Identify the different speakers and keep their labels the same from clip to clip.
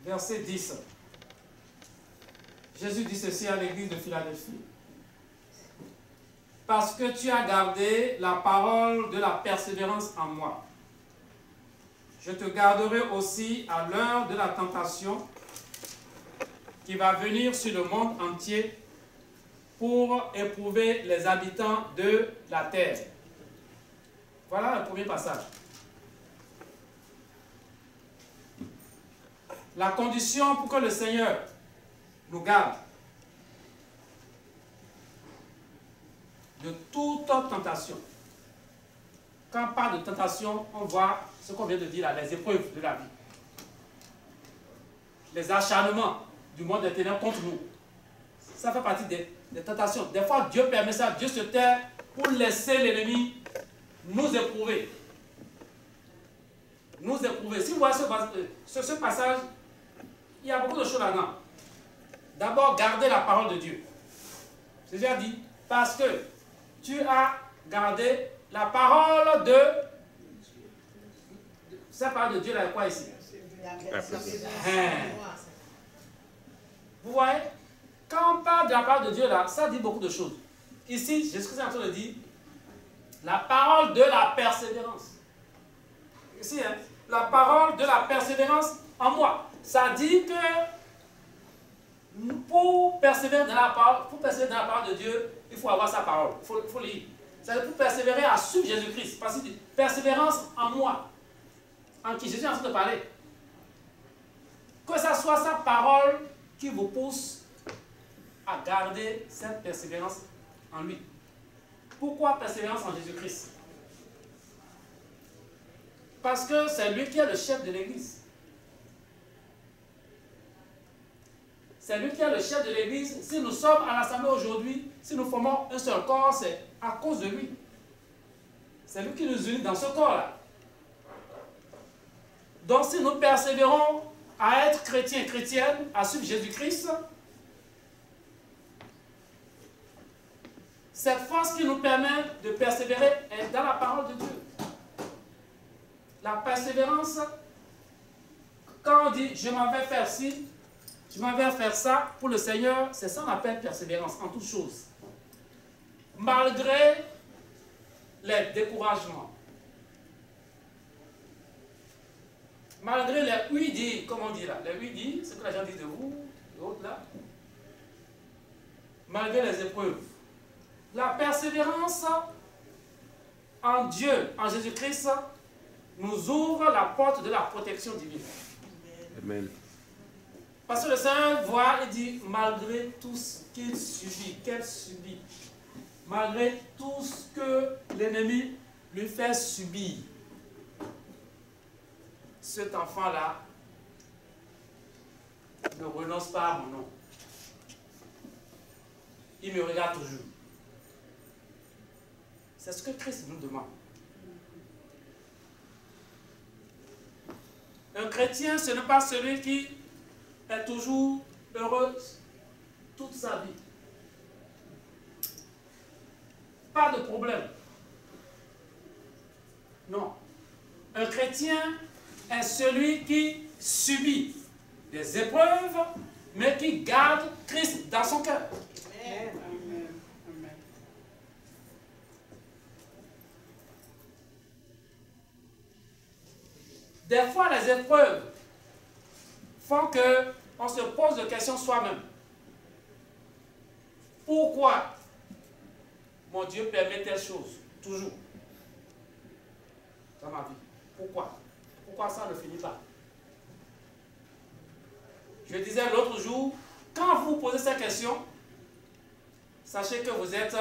Speaker 1: verset 10. Jésus dit ceci à l'église de Philadelphie. Parce que tu as gardé la parole de la persévérance en moi, je te garderai aussi à l'heure de la tentation qui va venir sur le monde entier pour éprouver les habitants de la terre. Voilà le premier passage. La condition pour que le Seigneur nous garde de toute tentation. Quand on parle de tentation, on voit ce qu'on vient de dire là, les épreuves de la vie. Les acharnements du monde des ténèbres contre nous. Ça fait partie des tentations. Des fois, Dieu permet ça, Dieu se tait pour laisser l'ennemi nous éprouver. Nous éprouver. Si vous voyez ce passage, il y a beaucoup de choses là-dedans. D'abord, garder la parole de Dieu. C'est déjà dit, parce que tu as gardé la parole de... Ça parle de Dieu là, quoi ici? Vous voyez, quand on parle de la parole de Dieu là, ça dit beaucoup de choses. Ici, Jésus-Christ est en train de dire la parole de la persévérance. Ici, hein, la parole de la persévérance en moi. Ça dit que pour persévérer dans la parole de Dieu, il faut avoir sa parole. Il faut lire. C'est pour persévérer à suivre Jésus-Christ. Parce que persévérance en moi. En qui Jésus est en train de parler. Que ce soit sa parole qui vous pousse à garder cette persévérance en lui. Pourquoi persévérance en Jésus-Christ? Parce que c'est lui qui est le chef de l'Église. C'est lui qui est le chef de l'Église. Si nous sommes à l'Assemblée aujourd'hui, si nous formons un seul corps, c'est à cause de lui. C'est lui qui nous unit dans ce corps-là. Donc si nous persévérons à être chrétiens et chrétiennes, à suivre Jésus-Christ, cette force qui nous permet de persévérer est dans la parole de Dieu. La persévérance, quand on dit je m'en vais faire ci, je m'en vais faire ça, pour le Seigneur, c'est ça qu'on appelle persévérance en toutes choses. Malgré les découragements, malgré les oui-dire, comme on dit là, les oui-dire, ce que les gens disent de vous, d'autres là, malgré les épreuves, la persévérance en Dieu, en Jésus-Christ, nous ouvre la porte de la protection divine.
Speaker 2: Amen.
Speaker 1: Parce que le Seigneur voit et dit, malgré tout ce qu'il subit, qu'elle subit, malgré tout ce que l'ennemi lui fait subir, cet enfant-là ne renonce pas à mon nom. Il me regarde toujours. C'est ce que Christ nous demande. Un chrétien, ce n'est pas celui qui est toujours heureux toute sa vie. Pas de problème. Non. Un chrétien est celui qui subit des épreuves, mais qui garde Christ dans son cœur.
Speaker 3: Amen.
Speaker 1: Des fois, les épreuves font qu'on se pose des questions soi-même. Pourquoi mon Dieu permet telle chose? Toujours. Dans ma vie. Pourquoi? Pourquoi ça ne finit pas? Je disais l'autre jour, quand vous posez cette question, sachez que vous êtes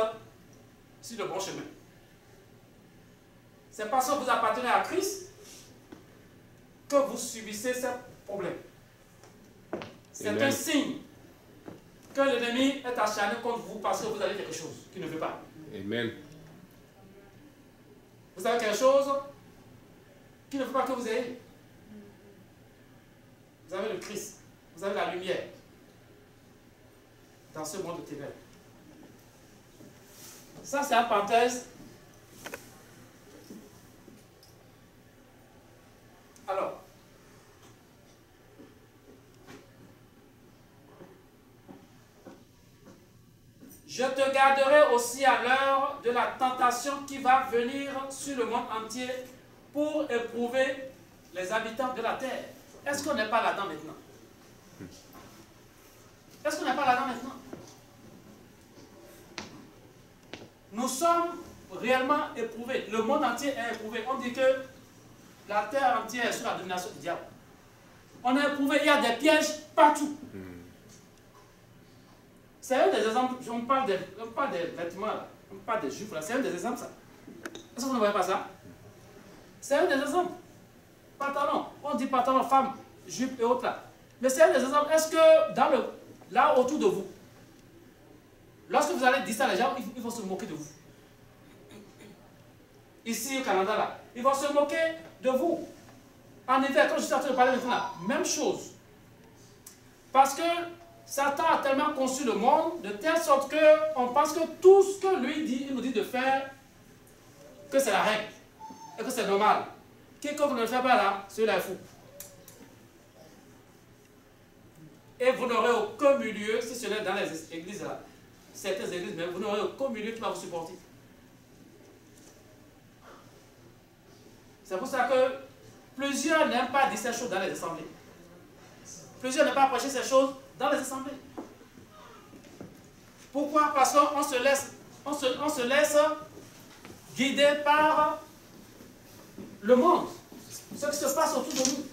Speaker 1: sur le bon chemin. C'est parce que vous appartenez à Christ que vous subissez ce problème. C'est un signe que l'ennemi est acharné contre vous parce que vous avez quelque chose qu'il ne veut pas.
Speaker 2: Amen.
Speaker 1: Vous avez quelque chose qu'il ne veut pas que vous ayez. Vous avez le Christ. Vous avez la lumière dans ce monde de ténèbres. Ça, c'est la parenthèse. Alors, Je te garderai aussi à l'heure de la tentation qui va venir sur le monde entier pour éprouver les habitants de la terre. Est-ce qu'on n'est pas là-dedans maintenant? Est-ce qu'on n'est pas là-dedans maintenant? Nous sommes réellement éprouvés. Le monde entier est éprouvé. On dit que la terre entière est sous la domination du diable. On est éprouvé, il y a des pièges partout. C'est un des exemples, on parle des vêtements, là. On parle des juifs, là. C'est un des exemples, ça. Est-ce que vous ne voyez pas ça? C'est un des exemples. Pantalon, on dit pantalon, femme, jupe et autres là. Mais c'est un des exemples. Est-ce que là autour de vous, lorsque vous allez dire ça, les gens, ils vont se moquer de vous. Ici au Canada, là, ils vont se moquer de vous. En effet, quand je suis en train de parler maintenant, même chose. Parce que Satan a tellement conçu le monde de telle sorte qu'on pense que tout ce que lui dit, il nous dit de faire, que c'est la règle et que c'est normal. Quiconque ne le fait pas là, celui-là est fou. Et vous n'aurez aucun milieu, si ce n'est dans les églises là, certaines églises même, vous n'aurez aucun milieu qui va vous supporter. C'est pour ça que plusieurs n'aiment pas dire ces choses dans les assemblées. Plusieurs n'aiment pas prêcher ces choses dans les assemblées. Pourquoi? Parce qu'on se laisse guider par le monde, ce qui se passe autour de nous.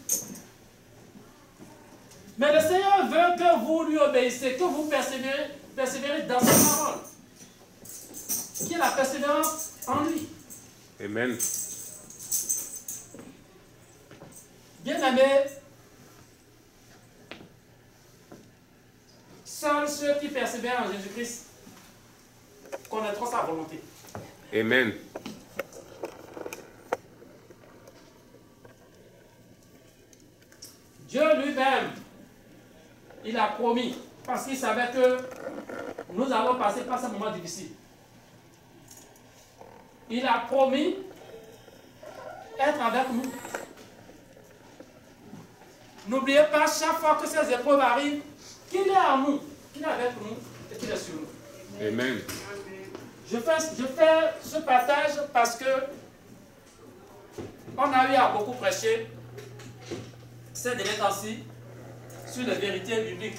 Speaker 1: Mais le Seigneur veut que vous lui obéissez, que vous persévérez dans sa parole. Qu'il y ait la persévérance en lui.
Speaker 2: Amen.
Speaker 1: Bien-aimés, seuls ceux qui persévèrent en Jésus-Christ connaîtront sa volonté.
Speaker 2: Amen.
Speaker 1: Dieu lui-même, il a promis, parce qu'il savait que nous allons passer par ce moment difficile. Il a promis être avec nous. N'oubliez pas, chaque fois que ces épreuves arrivent, qu'il est en nous, qu'il est avec nous et qu'il est sur nous.
Speaker 2: Amen.
Speaker 1: Je fais ce partage parce que on a eu à beaucoup prêcher ces derniers temps-ci sur les vérités bibliques.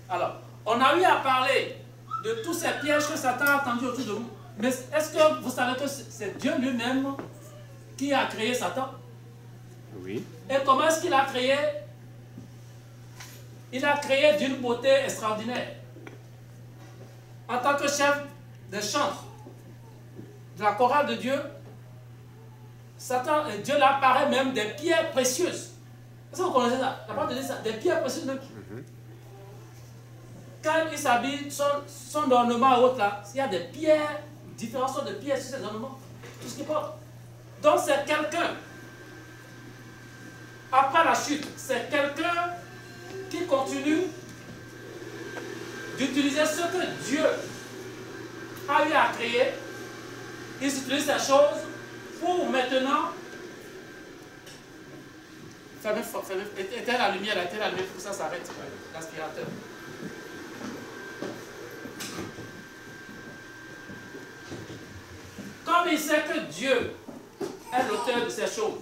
Speaker 1: Alors, on a eu à parler de tous ces pièges que Satan a tendus autour de nous. Mais est-ce que vous savez que c'est Dieu lui-même qui a créé Satan?
Speaker 2: Oui.
Speaker 1: Et comment est-ce qu'il a créé? Il a créé d'une beauté extraordinaire. En tant que chef des chants de la chorale de Dieu, Dieu lui apparaît même des pierres précieuses. Est-ce que vous connaissez ça? La parole de Dieu, ça, des pierres précieuses même. Quand il s'habille, son ornement et autres là, il y a des pierres, différentes sortes de pierres sur ses ornements, tout ce qu'il porte. Donc c'est quelqu'un, après la chute, c'est quelqu'un qui continue d'utiliser ce que Dieu a eu à créer. Il utilise ces choses pour maintenant éteindre la lumière, pour que ça s'arrête, l'aspirateur. Comme il sait que Dieu est l'auteur de ces choses,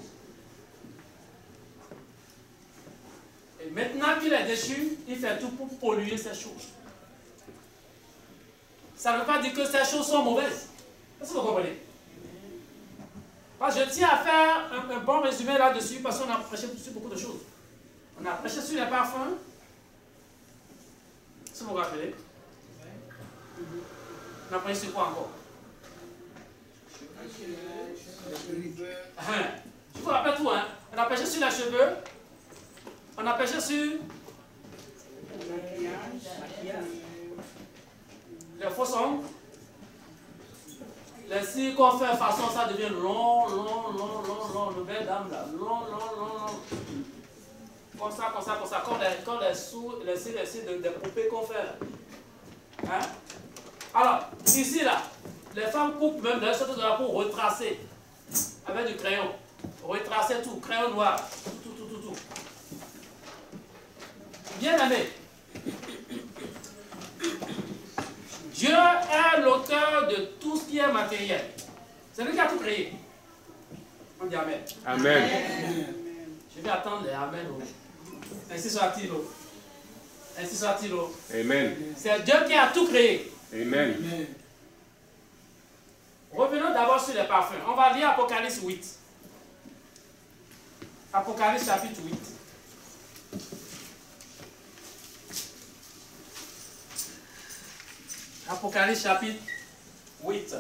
Speaker 1: et maintenant qu'il est déchu, il fait tout pour polluer ces choses. Ça ne veut pas dire que ces choses sont mauvaises. Est-ce que vous comprenez? Parce que je tiens à faire un bon résumé là-dessus parce qu'on a prêché sur beaucoup de choses. On a prêché sur les parfums. Si vous vous rappelez. On a prêché sur quoi encore? Je vous rappelle tout, hein? On a prêché sur les cheveux. On a prêché sur les faux ongles. Les cils qu'on fait façon, ça devient long, le bel dame là, long. Comme ça, comme les cils de poupées qu'on fait. Hein? Alors, ici là, les femmes coupent même des choses pour retracer avec du crayon. Retracer tout, crayon noir, tout. Bien aimé. Dieu est l'auteur de tout ce qui est matériel. C'est lui qui a tout créé. On dit Amen.
Speaker 2: Amen.
Speaker 1: Je vais attendre les Amen. Ainsi soit-il. Ainsi soit-il.
Speaker 2: Amen.
Speaker 1: C'est Dieu qui a tout créé.
Speaker 2: Amen.
Speaker 1: Revenons d'abord sur les parfums. On va lire Apocalypse 8. Apocalypse chapitre 8. Apocalypse chapitre 8.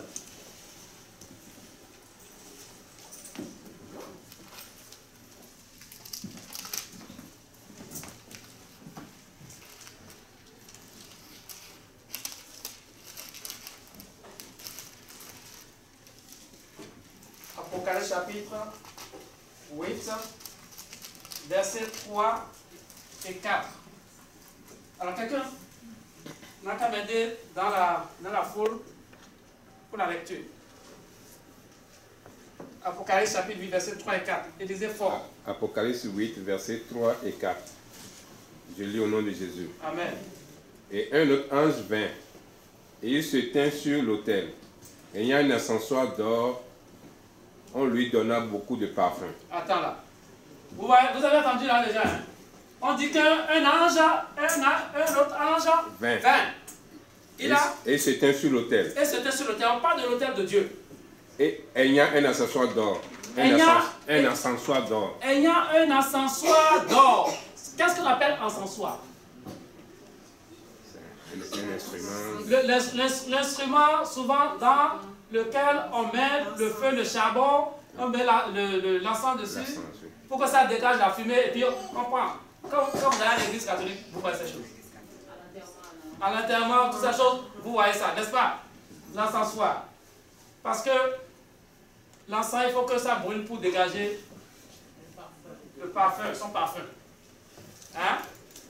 Speaker 1: Apocalypse chapitre 8, versets 3 et 4. Alors quelqu'un n'a qu'à m'aider dans la foule pour la lecture. Apocalypse chapitre 8, versets 3 et 4. Et lisez fort.
Speaker 2: Apocalypse 8, versets 3 et 4. Je lis au nom de Jésus.
Speaker 1: Amen.
Speaker 2: Et un autre ange vint, et il se tint sur l'autel. Ayant un encensoir d'or, on lui donna beaucoup de parfums.
Speaker 1: Attends là. Vous avez entendu là déjà. Hein? On dit qu'un ange, un autre ange
Speaker 2: Vint.
Speaker 1: Et
Speaker 2: il se tint sur l'autel.
Speaker 1: Et c'était sur l'autel. On parle de l'autel de Dieu.
Speaker 2: Et ayant un encensoir d'or. Un encensoir d'or.
Speaker 1: Ayant un encensoir d'or. Qu'est-ce qu'on appelle encensoir?
Speaker 2: C'est un instrument.
Speaker 1: L'instrument souvent dans lequel on met le feu, le charbon, on met l'encens dessus pour que ça dégage la fumée et puis on prend. Quand vous allez à l'église catholique, vous voyez ces choses. À l'enterrement, toutes ces choses, vous voyez ça, n'est-ce pas? L'encensoir. Parce que l'encens, il faut que ça brûle pour dégager le parfum, son parfum. Hein?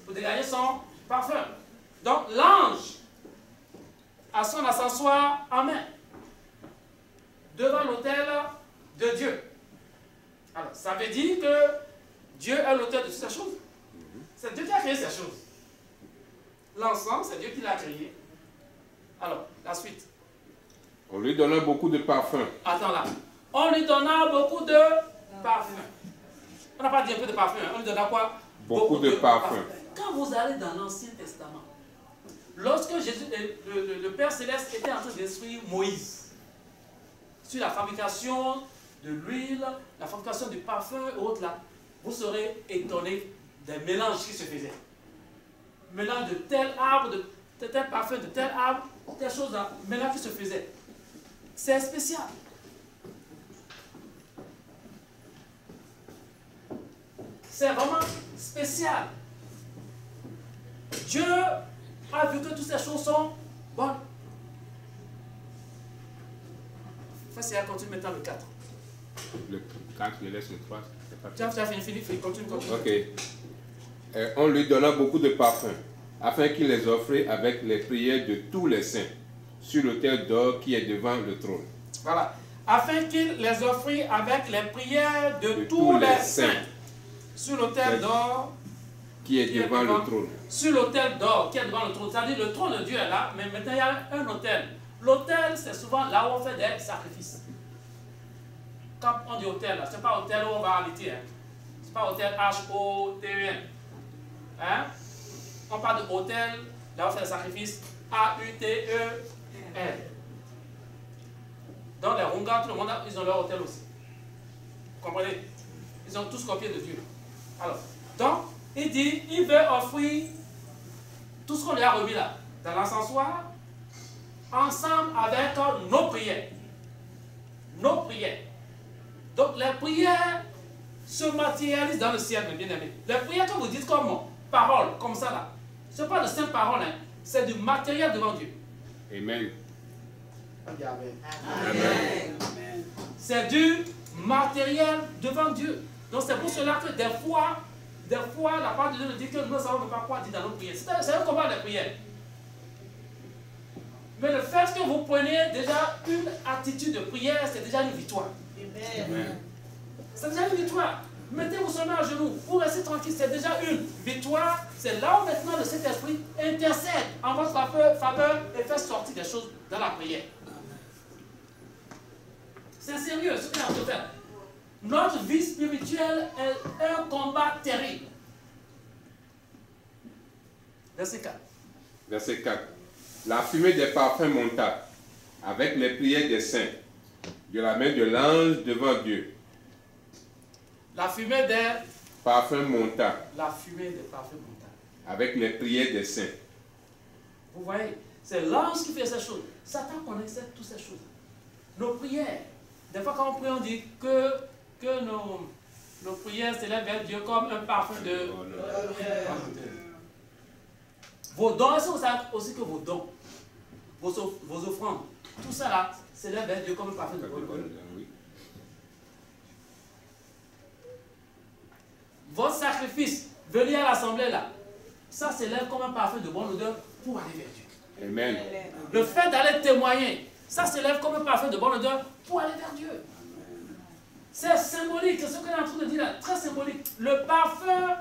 Speaker 1: Pour dégager son parfum. Donc l'ange a son encensoir en main devant l'autel de Dieu. Alors, ça veut dire que Dieu est l'auteur de toutes ces choses. C'est Dieu qui a créé ces choses. L'encens, c'est Dieu qui l'a créé. Alors, la suite.
Speaker 2: On lui donna beaucoup de parfums.
Speaker 1: Attends là. On lui donna beaucoup de parfums. On n'a pas dit un peu de parfums. On lui donna quoi?
Speaker 2: Beaucoup de parfums.
Speaker 1: Quand vous allez dans l'Ancien Testament, lorsque Jésus, le Père Céleste était en train d'instruire Moïse sur la fabrication de l'huile, la fabrication du parfum et autres là, vous serez étonné des mélanges qui se faisaient. Mélange de tel arbre, de tel parfum, de tel arbre, telle chose là, mélange qui se faisait. C'est spécial. C'est vraiment spécial. Dieu a vu que toutes ces choses sont bonnes. Fais continue maintenant le 4.
Speaker 2: Le 4, je laisse le 3.
Speaker 1: Tu as fini, continue.
Speaker 2: Ok. On lui donna beaucoup de parfums, afin qu'il les offrit avec les prières de tous les saints, sur l'autel d'or qui est devant le trône.
Speaker 1: Voilà. Afin qu'il les offrit avec les prières de tous les saints, sur l'autel d'or
Speaker 2: qui est devant le trône.
Speaker 1: Sur l'autel d'or qui est devant le trône. C'est-à-dire le trône de Dieu est là, mais maintenant il y a un autel. L'autel, c'est souvent là où on fait des sacrifices. Quand on dit autel, ce n'est pas autel où on va habiter. Hein. Ce n'est pas autel H-O-T-E-N. Hein? On parle de autel, là où on fait des sacrifices A-U-T-E-L. Dans les Rongas, tout le monde, ils ont leur autel aussi. Vous comprenez? Ils ont tous copié de Dieu. Alors, donc, il dit, il veut offrir tout ce qu'on lui a remis là, dans l'encensoir, ensemble avec nos prières. Nos prières. Donc, les prières se matérialisent dans le ciel, mes bien-aimés. Les prières que vous dites comme parole, comme ça là, ce n'est pas de simples paroles, hein, c'est du matériel devant Dieu.
Speaker 2: Amen.
Speaker 1: Amen.
Speaker 2: Amen.
Speaker 1: C'est du matériel devant Dieu. Donc c'est pour cela que des fois, la parole de Dieu nous dit que nous ne savons pas quoi dire dans nos prières. C'est un combat de prière. Mais le fait que vous preniez déjà une attitude de prière, c'est déjà une victoire.
Speaker 2: Amen.
Speaker 1: C'est déjà une victoire. Mettez-vous seulement à genoux. Vous restez tranquille. C'est déjà une victoire. C'est là où maintenant le Saint-Esprit intercède en votre faveur et fait sortir des choses dans la prière. C'est sérieux ce qu'on est en train de faire. Notre vie spirituelle est un combat terrible. Verset 4.
Speaker 2: Verset 4. La fumée des parfums monta avec les prières des saints de la main de l'ange devant Dieu.
Speaker 1: La fumée des
Speaker 2: Parfums monta
Speaker 1: La fumée des parfums monta.
Speaker 2: avec les prières des saints.
Speaker 1: Vous voyez, c'est l'ange qui fait ces choses. Satan connaissait toutes ces choses. Nos prières. Des fois quand on prie, on dit que nos prières s'élèvent vers Dieu comme un parfum de... Vos dons, est-ce que vous savez aussi que vos dons, vos offrandes, tout ça là, s'élève vers Dieu comme un parfum de bonne odeur. Votre sacrifice, venir à l'assemblée là, ça s'élève comme un parfum de bonne odeur pour aller vers Dieu.
Speaker 2: Amen.
Speaker 1: Le fait d'aller témoigner, ça s'élève comme un parfum de bonne odeur pour aller vers Dieu. C'est symbolique, c'est ce qu'on est en train de dire là, très symbolique. Le parfum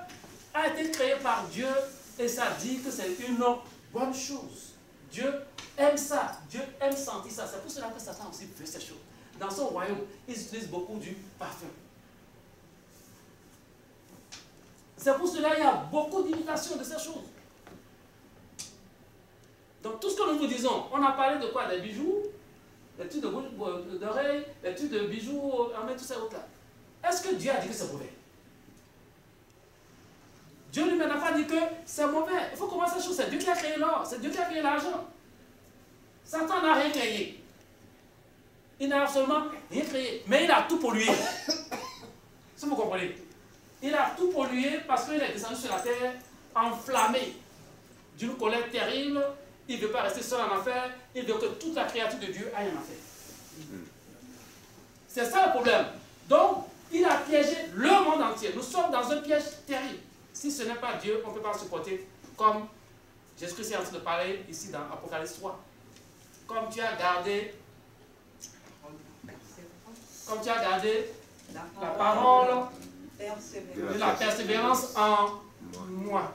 Speaker 1: a été créé par Dieu et ça dit que c'est une bonne chose. Dieu aime ça, Dieu aime sentir ça. C'est pour cela que Satan aussi fait ces choses. Dans son royaume, il utilise beaucoup du parfum. C'est pour cela qu'il y a beaucoup d'imitations de ces choses. Donc tout ce que nous vous disons, on a parlé de quoi? Des bijoux, des trucs d'oreilles, des trucs de bijoux, tout ça autres là. Est-ce que Dieu a dit que c'est mauvais? Dieu lui-même n'a pas dit que c'est mauvais. Il faut commencer à chose. C'est Dieu qui a créé l'or, c'est Dieu qui a créé l'argent. Satan n'a rien créé. Il n'a absolument rien créé. Mais il a tout pollué. Si vous comprenez. Il a tout pollué parce qu'il est descendu sur la terre enflammé d'une colère terrible. Il ne veut pas rester seul en enfer. Il veut que toute la créature de Dieu aille en enfer. C'est ça le problème. Donc, il a piégé le monde entier. Nous sommes dans un piège terrible. Si ce n'est pas Dieu, on ne peut pas supporter. Comme Jésus-Christ est en train de parler ici dans Apocalypse 3. Comme tu as gardé la parole de la persévérance en moi.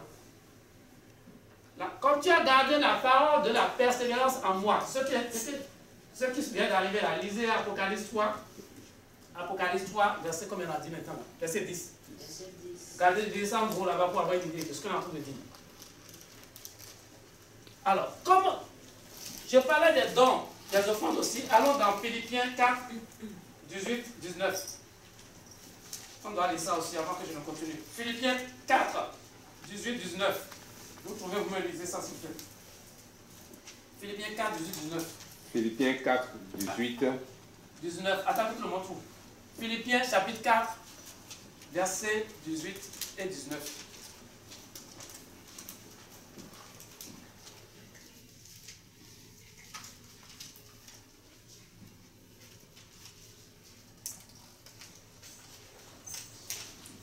Speaker 1: Comme tu as gardé la parole de la persévérance en moi. Ceux qui viennent d'arriver là, lisez Apocalypse 3. Apocalypse 3, verset combien on a dit maintenant? Verset 10. Regardez, descendez vous là-bas pour avoir une idée de ce qu'on est en train de dire. Alors, comme je parlais des dons, des offrandes aussi, allons dans Philippiens 4, 18, 19. On doit lire ça aussi avant que je ne continue. Philippiens 4, 18, 19. Vous trouvez, vous me lisez ça s'il vous plaît. Philippiens 4, 18, 19.
Speaker 2: Philippiens 4, 18.
Speaker 1: 19. Attends que tout le monde trouve. Philippiens chapitre 4, versets 18 et 19.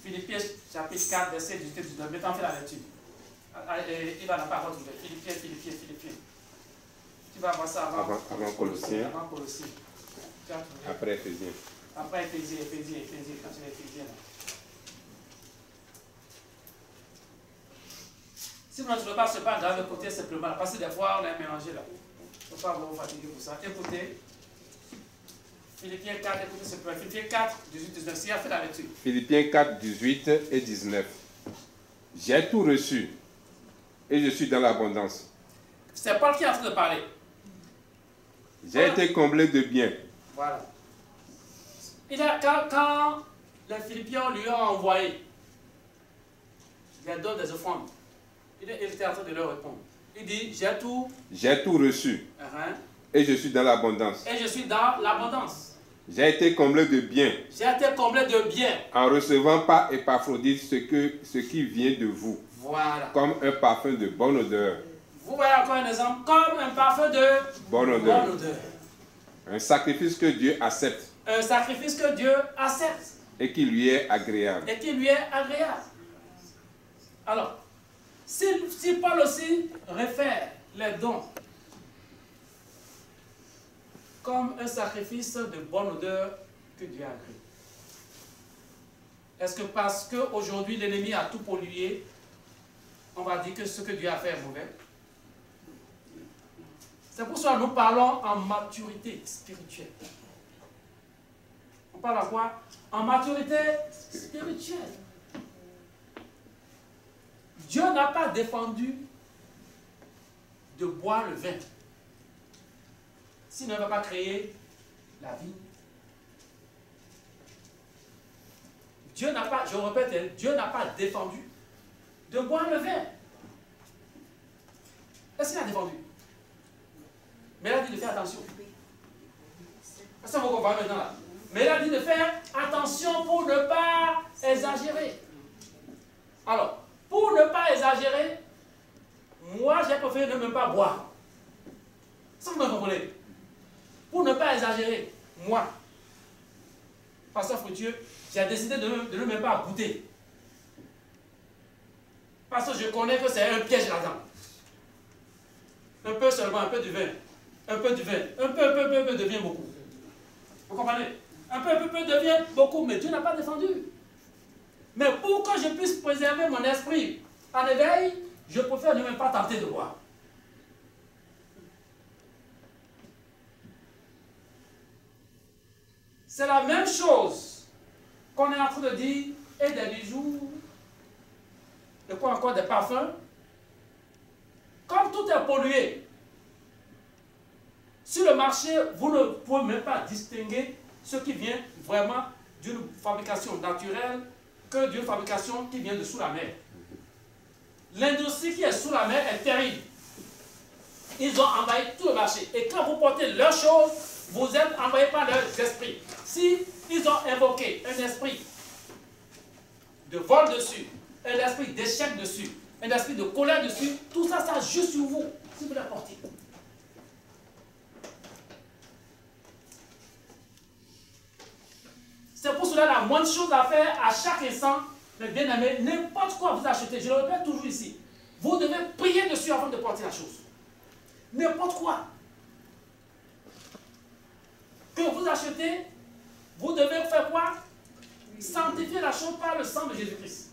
Speaker 1: Philippiens chapitre 4, verset 18 et 19. Mettons, on fait la lecture. Il va n'a pas retrouver. Philippiens. Tu vas voir ça avant
Speaker 2: Colossiens.
Speaker 1: Avant Colossiens.
Speaker 2: Après Éphésiens.
Speaker 1: Après Éphésiens, quand tu es Éphésiens. Si vous ne trouvez pas, ce n'est pas grave, écoutez simplement. Parce que des fois, on est mélangé là. Il ne faut pas vous fatiguer pour ça. Écoutez. Philippiens 4, écoutez simplement. Philippiens 4, 18, 19. Si, on fait la lecture.
Speaker 2: Philippiens 4, 18 et 19. J'ai tout reçu et je suis dans l'abondance.
Speaker 1: C'est Paul qui est en train de parler.
Speaker 2: J'ai été comblé de biens.
Speaker 1: Voilà. Quand les Philippiens lui ont envoyé les dons des offrandes, il était en train de leur répondre. Il dit, j'ai tout
Speaker 2: reçu et je suis dans l'abondance.
Speaker 1: Et je suis dans l'abondance.
Speaker 2: J'ai été comblé de biens.
Speaker 1: J'ai été comblé de biens.
Speaker 2: En recevant par Épaphrodite ce qui vient de vous.
Speaker 1: Voilà.
Speaker 2: Comme un parfum de bonne odeur.
Speaker 1: Vous voyez encore un exemple, comme un parfum de
Speaker 2: bonne odeur.
Speaker 1: Bonne odeur.
Speaker 2: Un sacrifice que Dieu accepte.
Speaker 1: Un sacrifice que Dieu accepte.
Speaker 2: Et qui lui est agréable.
Speaker 1: Et qui lui est agréable. Alors, si Paul aussi réfère les dons comme un sacrifice de bonne odeur que Dieu a agréé, Est-ce que parce qu'aujourd'hui l'ennemi a tout pollué, on va dire que ce que Dieu a fait est mauvais? C'est pour ça que nous parlons en maturité spirituelle. On parle à quoi? En maturité spirituelle. Dieu n'a pas défendu de boire le vin. Sinon, il ne va pas créer la vie. Dieu n'a pas, je répète, Dieu n'a pas défendu de boire le vin. Est-ce qu'il a défendu? Mais il a dit de faire attention. Ça vous comprenez maintenant là. Mais il a dit de faire attention pour ne pas exagérer. Alors, pour ne pas exagérer, moi j'ai préféré ne même pas boire. Ça vous me comprenez? Pour ne pas exagérer, moi, Pasteur Fructueux, j'ai décidé de ne même pas goûter. Parce que je connais que c'est un piège là-dedans. Un peu seulement, un peu de vin. Un peu de vin. Un peu devient beaucoup. Vous comprenez? Un peu devient beaucoup, mais Dieu n'a pas défendu. Mais pour que je puisse préserver mon esprit en éveil, je préfère ne même pas tenter de boire. C'est la même chose qu'on est en train de dire, et des bijoux, et quoi encore, des parfums. Comme tout est pollué, sur le marché, vous ne pouvez même pas distinguer ce qui vient vraiment d'une fabrication naturelle que d'une fabrication qui vient de sous la mer. L'industrie qui est sous la mer est terrible. Ils ont envahi tout le marché. Et quand vous portez leurs choses, vous êtes envahi par leurs esprits. Si ils ont invoqué un esprit de vol dessus, un esprit d'échec dessus, un esprit de colère dessus, tout ça, ça joue sur vous, si vous l'apportez. C'est pour cela la moindre chose à faire à chaque instant, mes bien-aimés, n'importe quoi vous achetez, je le répète toujours ici, vous devez prier dessus avant de porter la chose. N'importe quoi que vous achetez, vous devez faire quoi? Sanctifier la chose par le sang de Jésus-Christ.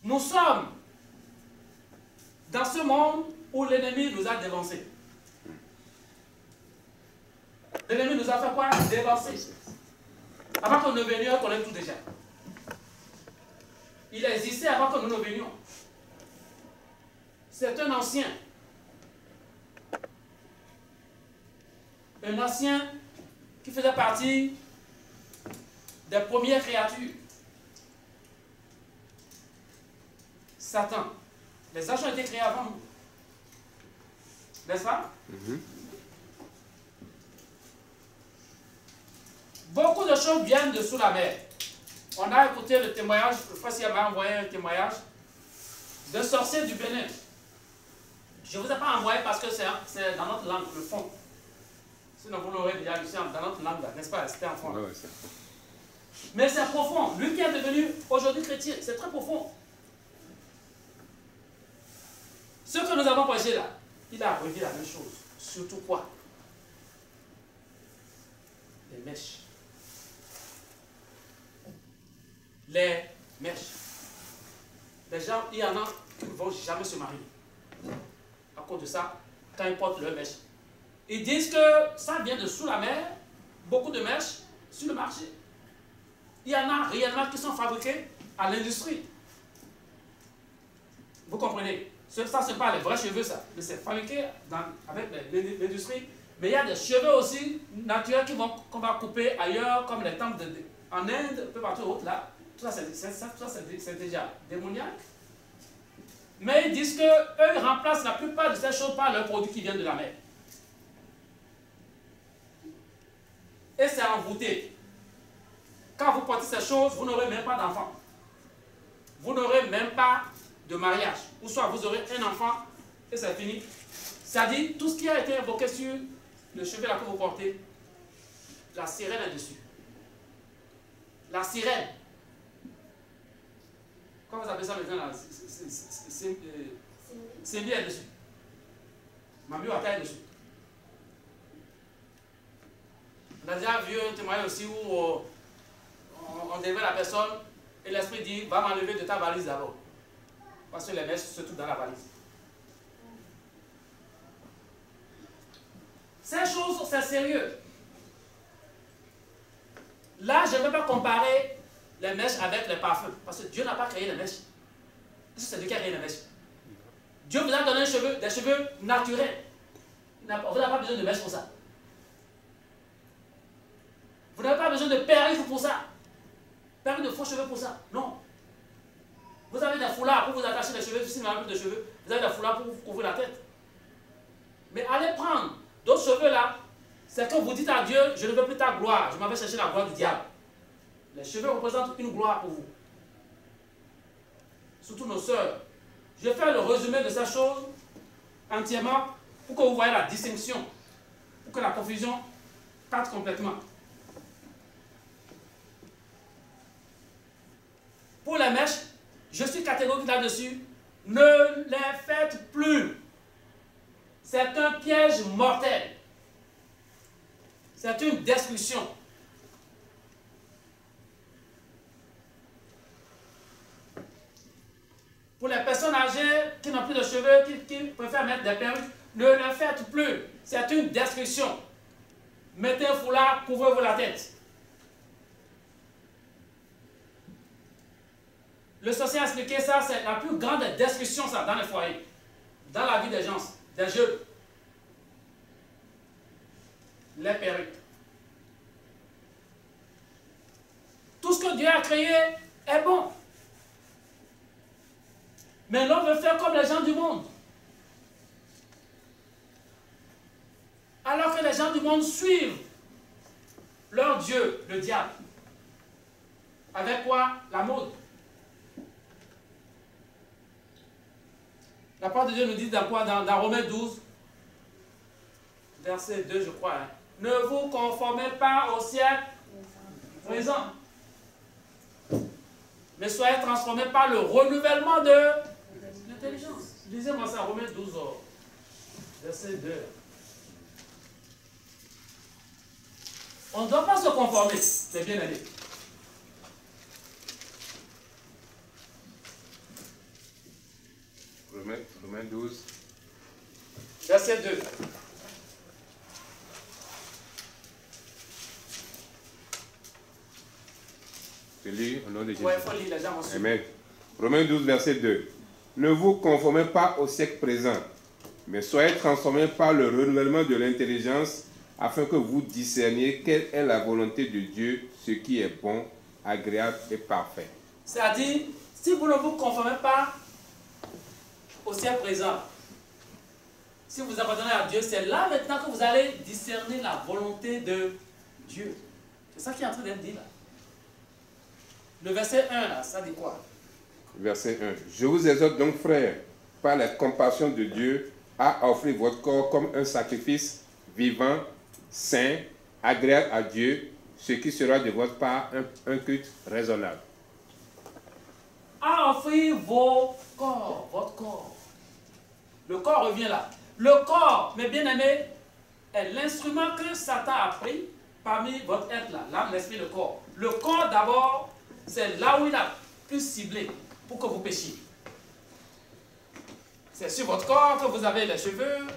Speaker 1: Nous sommes dans ce monde où l'ennemi nous a dévancés. L'ennemi nous a fait quoi? Dévancer. Avant que nous venions, on connaît tout déjà. Il existait avant que nous venions. C'est un ancien. Un ancien qui faisait partie des premières créatures. Satan. Les anges ont été créés avant nous. N'est-ce pas? Beaucoup de choses viennent de sous la mer. On a écouté le témoignage, le frère Sia m'a envoyé un témoignage d'un sorcier du Bénin. Je ne vous ai pas envoyé parce que c'est dans notre langue, le fond. Sinon vous l'aurez déjà lu dans notre langue, n'est-ce pas? C'était en fond. Ouais, mais c'est profond. Lui qui est devenu aujourd'hui chrétien, c'est très profond. Ce que nous avons prêché là, il a redit la même chose. Surtout quoi? Les mèches. Les mèches. Les gens, il y en a qui ne vont jamais se marier. À cause de ça, quand ils portent leurs mèches. Ils disent que ça vient de sous la mer, beaucoup de mèches sur le marché. Il y en a réellement qui sont fabriquées à l'industrie. Vous comprenez? Ça, ce n'est pas les vrais cheveux, ça. Mais c'est fabriqué avec l'industrie. Mais il y a des cheveux aussi naturels qu'on va couper ailleurs, comme les temples en Inde, un peu partout autre là. Tout ça, c'est déjà démoniaque. Mais ils disent qu'eux, ils remplacent la plupart de ces choses par leurs produits qui viennent de la mer. Et c'est envoûté. Quand vous portez ces choses, vous n'aurez même pas d'enfant. Vous n'aurez même pas de mariage. Ou soit vous aurez un enfant et c'est fini. C'est-à-dire, tout ce qui a été invoqué sur le cheveu là que vous portez, la sirène est dessus. La sirène. Comment vous appelez ça maintenant là? C'est bien dessus. Mamie Wata est dessus. On a déjà vu un témoignage aussi où on délivre la personne et l'esprit dit, va m'enlever de ta valise d'abord. Parce que les mèches se trouvent dans la valise. Ces choses, c'est sérieux. Là, je ne vais pas comparer les mèches avec les parfums. Parce que Dieu n'a pas créé les mèches. C'est Dieu qui a créé les mèches. Dieu vous a donné des cheveux naturels. Vous n'avez pas besoin de mèches pour ça. Vous n'avez pas besoin de perruque pour ça. Perruque de faux cheveux pour ça. Non. Vous avez des foulards pour vous attacher les cheveux. Si vous n'avez plus de cheveux, vous avez des foulards pour vous couvrir la tête. Mais allez prendre d'autres cheveux là. C'est que vous dites à Dieu, je ne veux plus ta gloire. Je m'en vais chercher la gloire du diable. Les cheveux représentent une gloire pour vous. Surtout nos sœurs. Je vais faire le résumé de ces choses entièrement pour que vous voyez la distinction. Pour que la confusion parte complètement. Pour les mèches, je suis catégorique là-dessus. Ne les faites plus. C'est un piège mortel. C'est une destruction. Pour les personnes âgées qui n'ont plus de cheveux, qui préfèrent mettre des perruques, ne le faites plus. C'est une destruction. Mettez un foulard, couvrez-vous la tête. Le sorcier a expliqué ça, c'est la plus grande destruction ça, dans les foyers, dans la vie des gens, des jeunes. Les perruques. Tout ce que Dieu a créé est bon. Mais l'homme veut faire comme les gens du monde. Alors que les gens du monde suivent leur Dieu, le diable. Avec quoi? La mode. La parole de Dieu nous dit dans quoi? Dans Romains 12, verset 2, je crois. Hein. Ne vous conformez pas au siècle présent, mais soyez transformés par le renouvellement de l'intelligence. Lisez-moi ça, Romains 12, verset 2. On ne doit pas se conformer, c'est bien allé.
Speaker 2: Romains 12.
Speaker 1: Verset 2.
Speaker 2: Je lis au nom de Jésus.
Speaker 1: Ouais, il faut lire, les gens vont suivre.
Speaker 2: Amen. Romains 12, verset 2. Ne vous conformez pas au siècle présent, mais soyez transformés par le renouvellement de l'intelligence, afin que vous discerniez quelle est la volonté de Dieu, ce qui est bon, agréable et parfait.
Speaker 1: C'est-à-dire, si vous ne vous conformez pas au siècle présent, si vous abandonnez à Dieu, c'est là maintenant que vous allez discerner la volonté de Dieu. C'est ça qui est en train d'être dit là. Le verset 1 là, ça dit quoi?
Speaker 2: Verset 1. Je vous exhorte donc, frères, par la compassion de Dieu, à offrir votre corps comme un sacrifice vivant, saint, agréable à Dieu, ce qui sera de votre part un culte raisonnable.
Speaker 1: À offrir vos corps, votre corps. Le corps revient là. Le corps, mes bien-aimés, est l'instrument que Satan a pris parmi votre être là, l'âme, l'esprit, le corps. Le corps d'abord, c'est là où il a pu cibler pour que vous péchiez. C'est sur votre corps que vous avez les cheveux.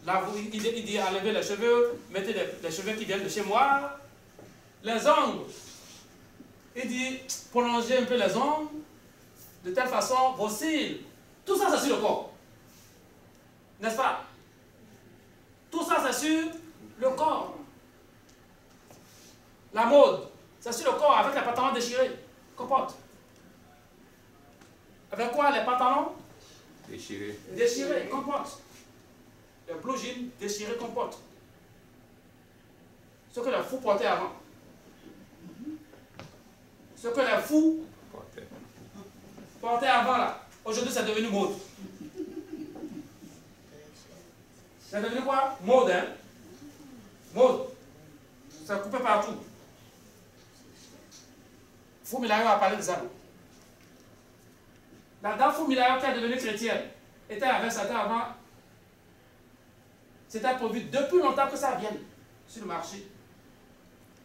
Speaker 1: Là, il dit enlevez les cheveux, mettez les cheveux qui viennent de chez moi. Les ongles, il dit prolongez un peu les ongles, de telle façon, vos cils. Tout ça, c'est sur le corps. N'est-ce pas? Tout ça, c'est sur le corps. La mode, c'est sur le corps avec les pantalons déchirés qu'on porte. Avec quoi les pantalons?
Speaker 2: Déchirés.
Speaker 1: Déchirés qu'on porte. Les blue jeans déchirés qu'on porte. Ce que les fous portaient avant. Ce que les fous portaient avant là. Aujourd'hui, c'est devenu mode. C'est devenu quoi? Mode, hein? Mode. Ça coupé partout. Fou Milayo a parlé de ça. La dame Fou Milayo qui est devenue chrétienne était avec Satan avant. C'était prévu depuis longtemps que ça vienne sur le marché.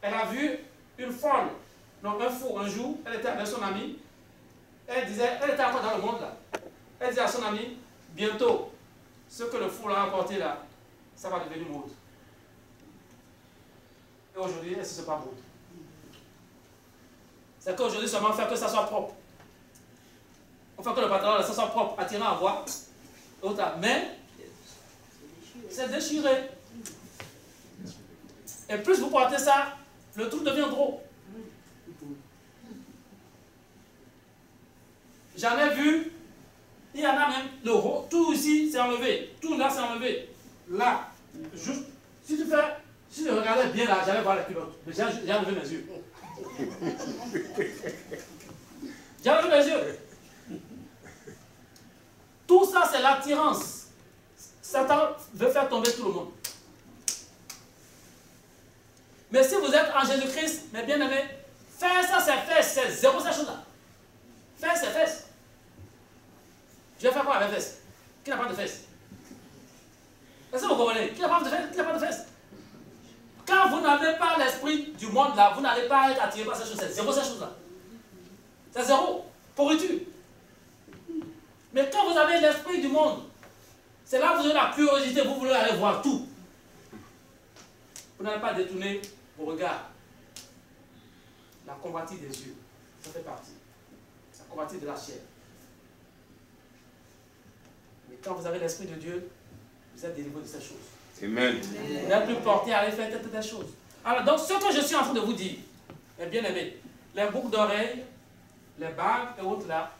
Speaker 1: Elle a vu une folle, donc un fou, un jour, elle était avec son ami. Elle était encore dans le monde là. Elle disait à son ami, bientôt, ce que le fou l'a apporté là, ça va devenir mode. Et aujourd'hui, est-ce que ce n'est pas mode? C'est qu'aujourd'hui seulement faire que ça soit propre. On fait que le pantalon là, ça soit propre, attirant à voir. Mais c'est déchiré. Et plus vous portez ça, le truc devient gros. J'en ai vu, il y en a même, tout ici c'est enlevé, tout là c'est enlevé. Là, juste, si je regardais bien là, j'allais voir la culotte. Mais j'ai enlevé mes yeux. J'ai enlevé mes yeux. Tout ça c'est l'attirance. Satan veut faire tomber tout le monde. Mais si vous êtes en Jésus-Christ, mes bien-aimés, faire ça c'est fesses, c'est zéro cette chose-là. Faire c'est fesses. Je vais faire quoi avec fesses? Qui n'a pas de fesses? Est-ce que vous comprenez? Qui n'a pas de fesses? Qui n'a pas de fesses? Quand vous n'avez pas l'esprit du monde là, vous n'allez pas être attiré par ces choses. C'est zéro cette chose-là. C'est zéro. Pourriture. Mais quand vous avez l'esprit du monde, c'est là que vous avez la curiosité, vous voulez aller voir tout. Vous n'allez pas détourner vos regards. La convoitise des yeux, ça fait partie. La convoitise de la chair. Mais quand vous avez l'Esprit de Dieu, vous êtes délivré de ces choses.
Speaker 2: Amen.
Speaker 1: Vous n'êtes plus porté à aller faire toutes des choses. Alors, donc, ce que je suis en train de vous dire, mes bien-aimés, les boucles d'oreilles, les bagues et autres là,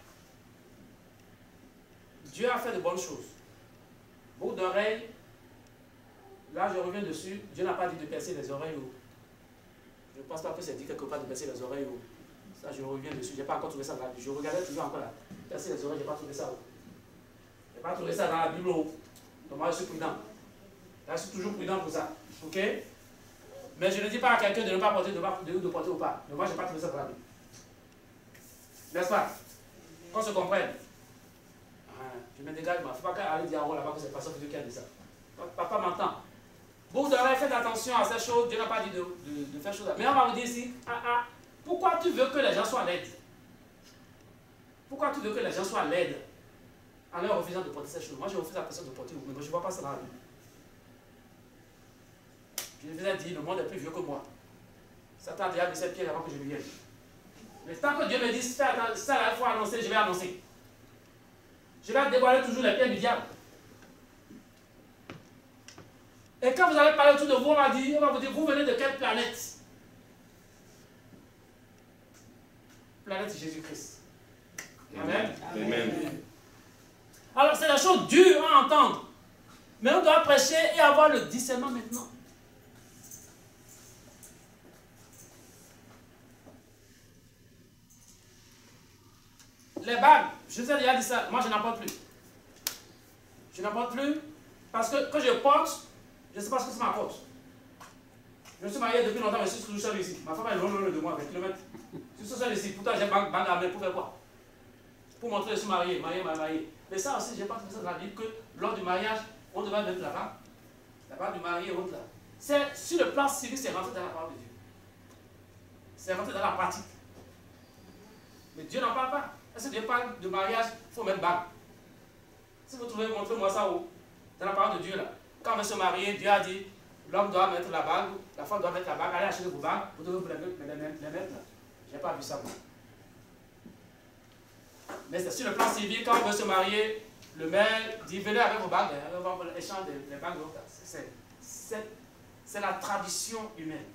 Speaker 1: Dieu a fait de bonnes choses. Boucles d'oreilles, là je reviens dessus, Dieu n'a pas dit de percer les oreilles. Je ne pense pas que c'est dit quelque part de percer les oreilles. Ça, je reviens dessus, je n'ai pas encore trouvé ça dans la Bible. Je regardais toujours encore là. Percer les oreilles, je n'ai pas trouvé ça. Je n'ai pas trouvé ça dans la Bible. Donc moi, je suis prudent. Là, je suis toujours prudent pour ça. Ok? Mais je ne dis pas à quelqu'un de ne pas porter, de porter ou pas. Mais moi, je n'ai pas trouvé ça dans la Bible. N'est-ce pas? Qu'on se comprenne. Je me dégage, il ne faut pas aller dire là-bas que c'est le pasteur Dieu qui a dit ça. Papa m'entend. Boucle d'oreille, faites attention à ces choses. Dieu n'a pas dit de faire choses. Mais on va vous dire ici, pourquoi tu veux que les gens soient laides? Pourquoi tu veux que les gens soient laides en leur refusant de porter ces choses? Moi, je refuse à personne de porter, mais je ne vois pas ça dans la Bible. Je vous ai dit, le monde est plus vieux que moi. Satan a déjà mis ses pieds avant que je ne vienne. Mais tant que Dieu me dit, ça, il faut annoncer, je vais annoncer. Je vais dévoiler toujours les pieds du diable. Et quand vous allez parler autour de vous, on va vous dire, vous venez de quelle planète? Planète Jésus-Christ. Amen. Amen. Alors, c'est la chose dure à entendre. Mais on doit prêcher et avoir le discernement maintenant. Les bagues, je vous ai déjà dit ça, moi je n'en porte plus. Je n'en porte plus parce que quand je porte, je ne sais pas ce que ça m'apporte. Je me suis marié depuis longtemps, mais je suis toujours seul ici. Ma femme est loin de moi, 20 km. Je suis seul ici, pourtant j'ai bague à main pour faire quoi? Pour montrer que je suis marié. Mais ça aussi, je n'ai pas trouvé ça dans la Bible que lors du mariage, on devait mettre la bague du marié et autre là. C'est sur le plan civil, c'est rentré dans la parole de Dieu. C'est rentré dans la pratique. Mais Dieu n'en parle pas. Est-ce que Dieu parle de mariage, il faut mettre bague? Si vous trouvez, montrez-moi ça où? Dans la parole de Dieu là. Quand on veut se marier, Dieu a dit, l'homme doit mettre la bague, la femme doit mettre la bague, allez acheter vos bagues, vous devez vous les mettre là. Je n'ai pas vu ça moi. Mais c'est sur le plan civil, quand on veut se marier, le maire dit, venez avec vos bagues, on va échanger les bagues. C'est la tradition humaine.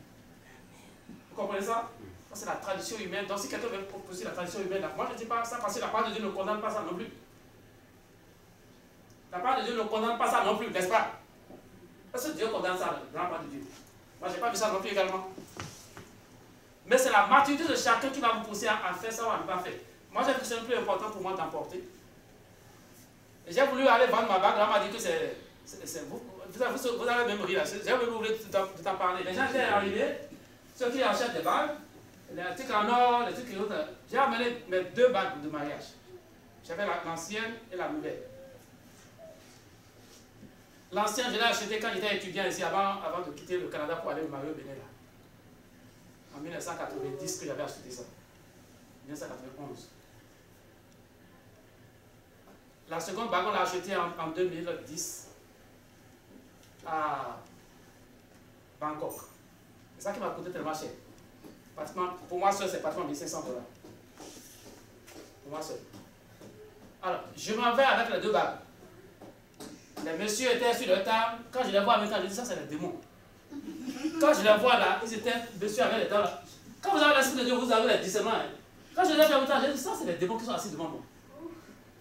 Speaker 1: Vous comprenez ça? C'est la tradition humaine. Donc si quelqu'un veut proposer la tradition humaine, moi je ne dis pas ça parce que la parole de Dieu ne condamne pas ça non plus. La parole de Dieu ne condamne pas ça non plus, n'est-ce pas? Est-ce que Dieu condamne ça dans la parole de Dieu? Moi je n'ai pas vu ça non plus également. Mais c'est la maturité de chacun qui va vous pousser à faire ça ou à ne pas faire. Moi j'ai vu que c'est plus important pour moi d'emporter. Et j'ai voulu aller vendre ma bague, là on m'a dit que c'est vous allez même rire là. J'ai voulu oublier de t'en parler. Les gens étaient arrivés, ceux qui achètent des bagues, les trucs en or, les trucs autres. J'ai amené mes 2 bagues de mariage. J'avais l'ancienne et la nouvelle. L'ancienne, je l'ai acheté quand j'étais étudiant ici, avant de quitter le Canada pour aller me marier au Bénin. en 1990 que j'avais acheté ça. 1991. La seconde bague, on l'a achetée en 2010 à Bangkok. C'est ça qui m'a coûté tellement cher. Pour moi seul, c'est pratiquement 1500 $. Pour moi seul. Alors, je m'en vais avec les deux bagues. Les messieurs étaient sur leur table. Quand je les vois en même temps, je dis ça, c'est les démons. Quand je les vois là, ils étaient, messieurs avec les dents là. Quand vous avez l'esprit de Dieu, vous avez les discernements. Hein. Quand je les vois en même temps, je dis ça, c'est les démons qui sont assis devant moi.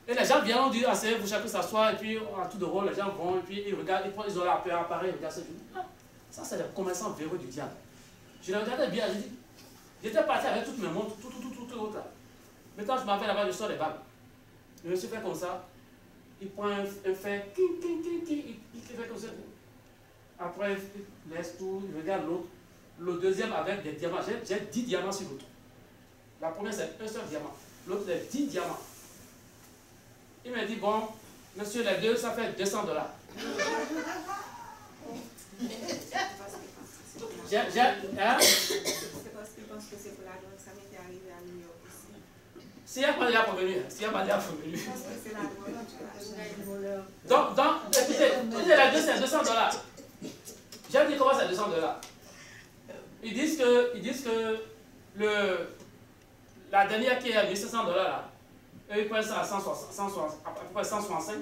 Speaker 1: Et les gens viennent, on dit, asseyez-vous, chacun s'assoit, et puis à tout de rôle, les gens vont, et puis ils regardent, ils ont leur appareil, ils regardent ça. Ah, ça, c'est les commerçants véreux du diable. Je les regardais bien, je dis, j'étais parti avec toutes mes montres, tout autre là. Maintenant, je m'en vais là-bas, je sors les bagues. Je me suis fait comme ça. Il prend un fait, il fait comme ça. Après, il laisse tout, il regarde l'autre. Le deuxième avec des diamants. J'ai 10 diamants sur l'autre. La première, c'est un seul diamant. L'autre, c'est 10 diamants. Il m'a dit, bon, monsieur, les deux, ça fait 200 $.
Speaker 3: C'est parce qu'il pense que c'est pour la drogue, ça m'était arrivé à New York aussi.
Speaker 1: S'il n'y a pas de revenu, s'il n'y a pas de revenu.
Speaker 3: Je pense que c'est la drogue,
Speaker 1: Donc, écoutez, les deux, c'est 200 $. J'ai dit comment c'est 200 $. Ils disent que la dernière qui est à 1500 $, là, eux, ils prennent ça à, 160, à peu près 165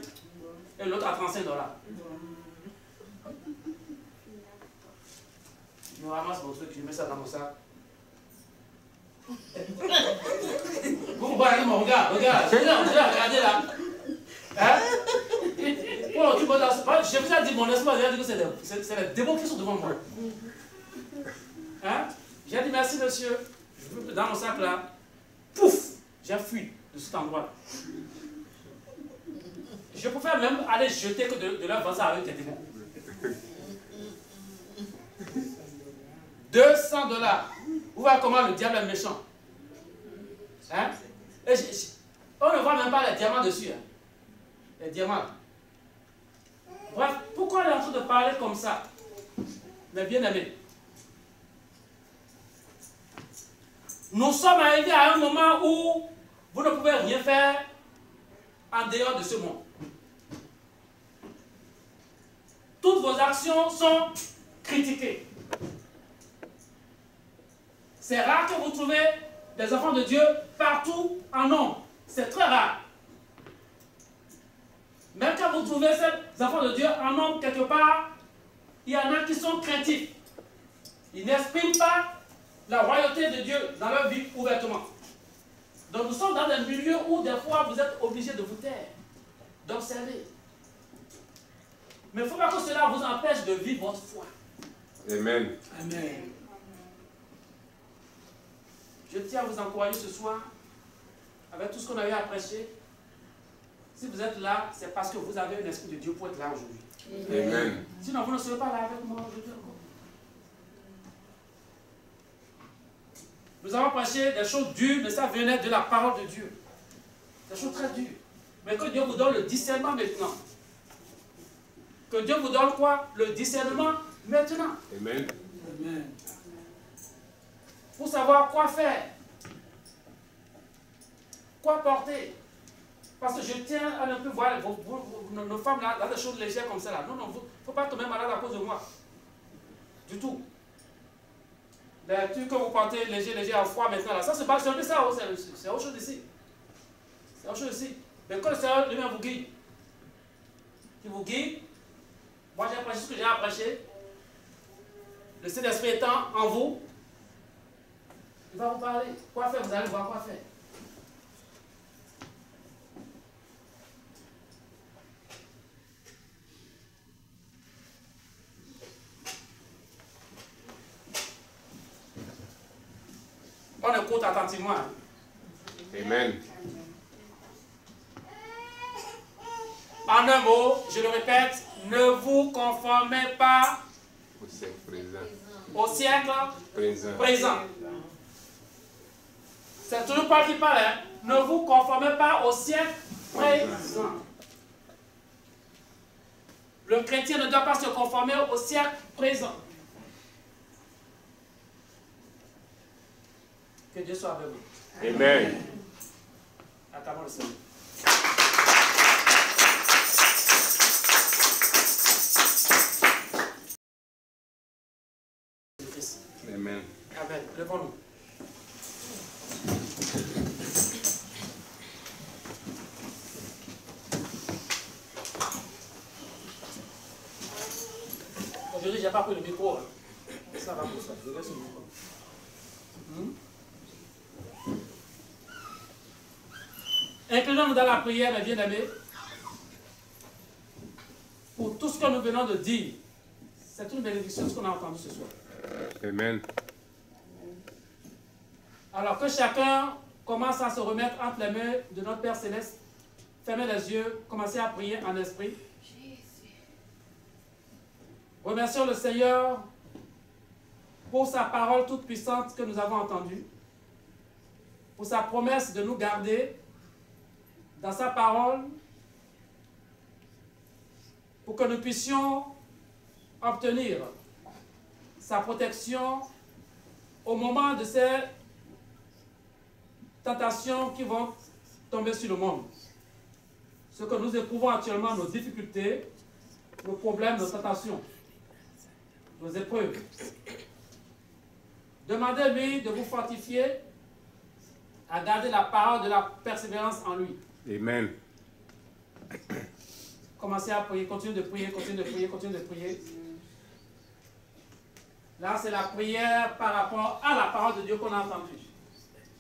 Speaker 1: et l'autre à 35 $. Je me ramasse mon truc, je mets ça dans mon sac. Vous voyez mon regard, regarde, regardez là. Hein? Je vous ai dit, mon espoir, j'ai dit que c'est les démons qui sont devant moi. Hein? J'ai dit merci monsieur. Dans mon sac là, pouf, j'ai fui de cet endroit. Je préfère même aller jeter que de leur vendre ça avec des démons. 200 $. Vous voyez comment le diable est méchant. Hein? Et on ne voit même pas les diamants dessus. Hein? Les diamants. Bref, pourquoi on est en train de parler comme ça? Mes bien-aimés, nous sommes arrivés à un moment où vous ne pouvez rien faire en dehors de ce monde. Toutes vos actions sont critiquées. C'est rare que vous trouvez des enfants de Dieu partout en nombre. C'est très rare. Même quand vous trouvez ces enfants de Dieu en nombre quelque part, il y en a qui sont craintifs. Ils n'expriment pas la royauté de Dieu dans leur vie ouvertement. Donc nous sommes dans un milieu où des fois vous êtes obligés de vous taire, d'observer. Mais il ne faut pas que cela vous empêche de vivre votre foi.
Speaker 2: Amen.
Speaker 1: Amen. Je tiens à vous encourager ce soir, avec tout ce qu'on a eu à prêcher. Si vous êtes là, c'est parce que vous avez un esprit de Dieu pour être là aujourd'hui.
Speaker 2: Amen.
Speaker 1: Sinon, vous ne serez pas là avec moi aujourd'hui encore. Nous avons prêché des choses dures, mais ça venait de la parole de Dieu. Des choses très dures. Mais que Dieu vous donne le discernement maintenant. Que Dieu vous donne quoi? Le discernement maintenant.
Speaker 2: Amen.
Speaker 1: Amen. Pour savoir quoi faire. Quoi porter. Parce que je tiens à ne plus voir nos femmes là, dans des choses légères comme ça. Là. Non, il ne faut pas tomber malade à cause de moi. Du tout. Les trucs que vous portez léger à froid maintenant, là, ça c'est pas seulement ça, c'est autre chose ici. C'est autre chose ici. Mais quand le Seigneur lui-même vous guide, qui vous guide, moi j'ai prêché ce que j'ai à prêcher, le Saint-Esprit étant en vous, il va vous parler. Quoi faire, vous allez voir quoi faire. On écoute attentivement.
Speaker 2: Amen.
Speaker 1: En un mot, je le répète, ne vous conformez pas
Speaker 2: Au siècle présent.
Speaker 1: au siècle présent. C'est toujours Paul qui parle. Hein? Ne vous conformez pas au siècle présent. Le chrétien ne doit pas se conformer au siècle présent. Que Dieu soit avec vous.
Speaker 2: Amen.
Speaker 1: Acclamons le Seigneur.
Speaker 2: Amen.
Speaker 1: Amen. Levons-nous. Aujourd'hui, je n'ai pas pris le micro. Hein. Ça va pour ça. Je laisse le micro. Inclinons-nous dans la prière, mes bien-aimés. Pour tout ce que nous venons de dire, c'est une bénédiction ce qu'on a entendu ce soir.
Speaker 2: Amen.
Speaker 1: Alors que chacun commence à se remettre entre les mains de notre Père Céleste, fermez les yeux, commencez à prier en esprit. Remercions le Seigneur pour sa parole toute puissante que nous avons entendue, pour sa promesse de nous garder dans sa parole, pour que nous puissions obtenir sa protection au moment de ces tentations qui vont tomber sur le monde. Ce que nous éprouvons actuellement, nos difficultés, nos problèmes, nos tentations, nos épreuves. Demandez-lui de vous fortifier à garder la parole de la persévérance en lui.
Speaker 2: Amen.
Speaker 1: Commencez à prier, continuez de prier, continuez de prier, continuez de prier. Là, c'est la prière par rapport à la parole de Dieu qu'on a entendue.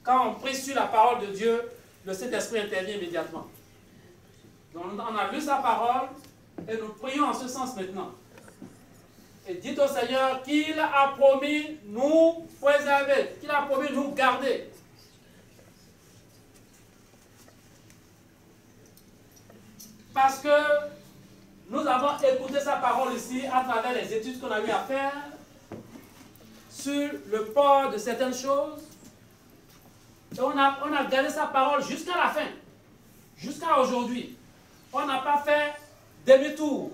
Speaker 1: Quand on prie sur la parole de Dieu, le Saint-Esprit intervient immédiatement. Donc, on a lu sa parole et nous prions en ce sens maintenant. Et dites au Seigneur qu'il a promis nous préserver, qu'il a promis nous garder. Parce que nous avons écouté sa parole ici à travers les études qu'on a eu à faire sur le port de certaines choses. Et on a gardé sa parole jusqu'à la fin, jusqu'à aujourd'hui. On n'a pas fait demi-tour.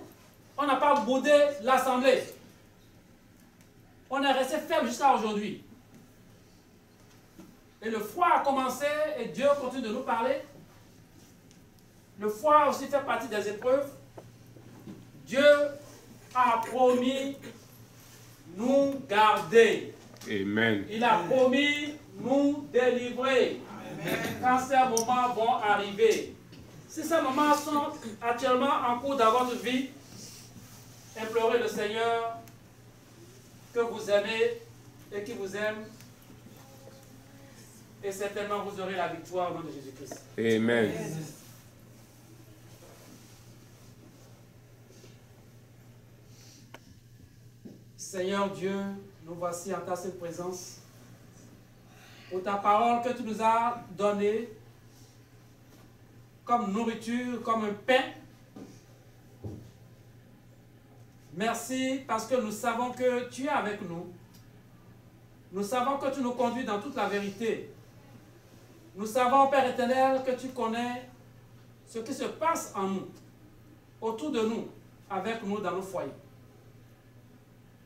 Speaker 1: On n'a pas boudé l'assemblée. On est resté ferme jusqu'à aujourd'hui. Et le froid a commencé et Dieu continue de nous parler. Le froid aussi fait partie des épreuves. Dieu a promis nous garder.
Speaker 2: Amen.
Speaker 1: Il a promis nous délivrer. Amen. Quand ces moments vont arriver. Si ces moments sont actuellement en cours dans votre vie, implorez le Seigneur que vous aimez et qui vous aime. Et certainement vous aurez la victoire au nom de Jésus-Christ.
Speaker 2: Amen.
Speaker 1: Seigneur Dieu, nous voici en ta sainte présence. Pour ta parole que tu nous as donnée comme nourriture, comme un pain. Merci parce que nous savons que tu es avec nous. Nous savons que tu nous conduis dans toute la vérité. Nous savons, Père éternel, que tu connais ce qui se passe en nous, autour de nous, avec nous dans nos foyers.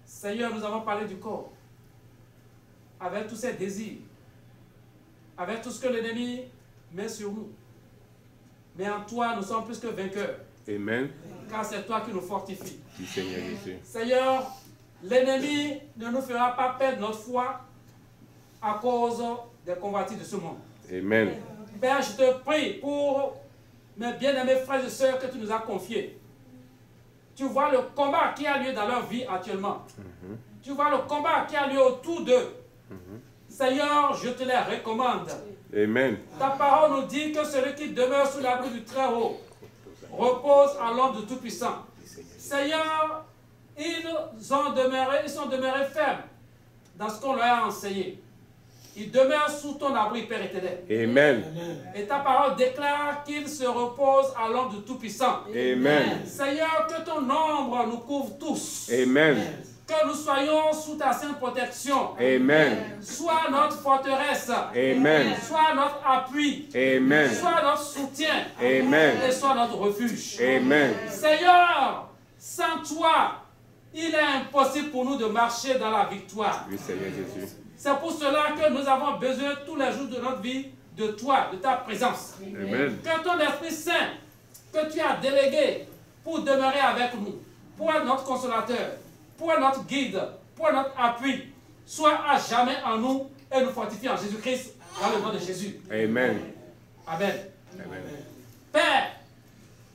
Speaker 1: Seigneur, nous avons parlé du corps, avec tous ses désirs, avec tout ce que l'ennemi met sur nous. Mais en toi, nous sommes plus que vainqueurs.
Speaker 2: Amen.
Speaker 1: Car c'est toi qui nous fortifie.
Speaker 2: Du Seigneur Jésus.
Speaker 1: Seigneur, l'ennemi ne nous fera pas perdre notre foi à cause des convoitises de ce monde.
Speaker 2: Amen.
Speaker 1: Père, je te prie pour mes bien-aimés frères et sœurs que tu nous as confiés. Tu vois le combat qui a lieu dans leur vie actuellement. Tu vois le combat qui a lieu autour d'eux. Seigneur, je te les recommande.
Speaker 2: Amen.
Speaker 1: Ta parole nous dit que celui qui demeure sous l'abri du Très-Haut repose à l'ombre du Tout-Puissant. Seigneur, ils sont demeurés fermes dans ce qu'on leur a enseigné. Ils demeurent sous ton abri, Père éternel.
Speaker 2: Amen.
Speaker 1: Et ta parole déclare qu'ils se reposent à l'ombre du Tout-Puissant.
Speaker 2: Amen.
Speaker 1: Seigneur, que ton ombre nous couvre tous.
Speaker 2: Amen.
Speaker 1: Que nous soyons sous ta sainte protection.
Speaker 2: Amen.
Speaker 1: Sois notre forteresse.
Speaker 2: Amen.
Speaker 1: Sois notre appui.
Speaker 2: Amen.
Speaker 1: Sois notre soutien.
Speaker 2: Amen.
Speaker 1: Et sois notre refuge.
Speaker 2: Amen.
Speaker 1: Seigneur, sans toi, il est impossible pour nous de marcher dans la victoire.
Speaker 2: Oui, Seigneur Jésus.
Speaker 1: C'est pour cela que nous avons besoin tous les jours de notre vie de toi, de ta présence.
Speaker 2: Amen.
Speaker 1: Que ton Esprit Saint, que tu as délégué pour demeurer avec nous, pour être notre consolateur, pour être notre guide, pour être notre appui, soit à jamais en nous et nous fortifie en Jésus-Christ, dans le nom de Jésus.
Speaker 2: Amen.
Speaker 1: Amen.
Speaker 2: Amen.
Speaker 1: Père,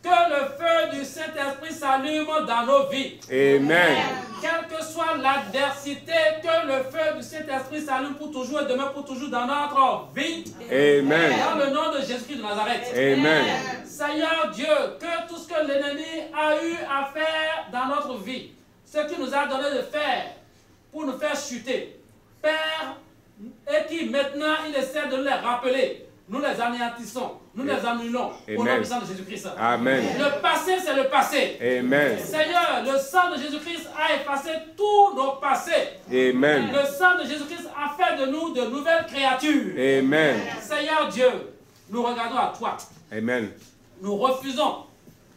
Speaker 1: que le feu du Saint-Esprit s'allume dans nos vies.
Speaker 2: Amen.
Speaker 1: Quelle que soit l'adversité, que le feu du Saint-Esprit s'allume pour toujours et demeure pour toujours dans notre vie.
Speaker 2: Amen.
Speaker 1: Dans le nom de Jésus-Christ de Nazareth.
Speaker 2: Amen.
Speaker 1: Seigneur Dieu, que tout ce que l'ennemi a eu à faire dans notre vie, ce qu'il nous a donné de faire pour nous faire chuter, Père, et qui maintenant il essaie de nous les rappeler, nous les anéantissons, nous les annulons au nom puissant de Jésus-Christ.
Speaker 2: Amen.
Speaker 1: Le passé, c'est le passé.
Speaker 2: Amen.
Speaker 1: Seigneur, le sang de Jésus-Christ a effacé tous nos passés.
Speaker 2: Amen.
Speaker 1: Le sang de Jésus-Christ a fait de nous de nouvelles créatures.
Speaker 2: Amen.
Speaker 1: Seigneur Dieu, nous regardons à toi.
Speaker 2: Amen.
Speaker 1: Nous refusons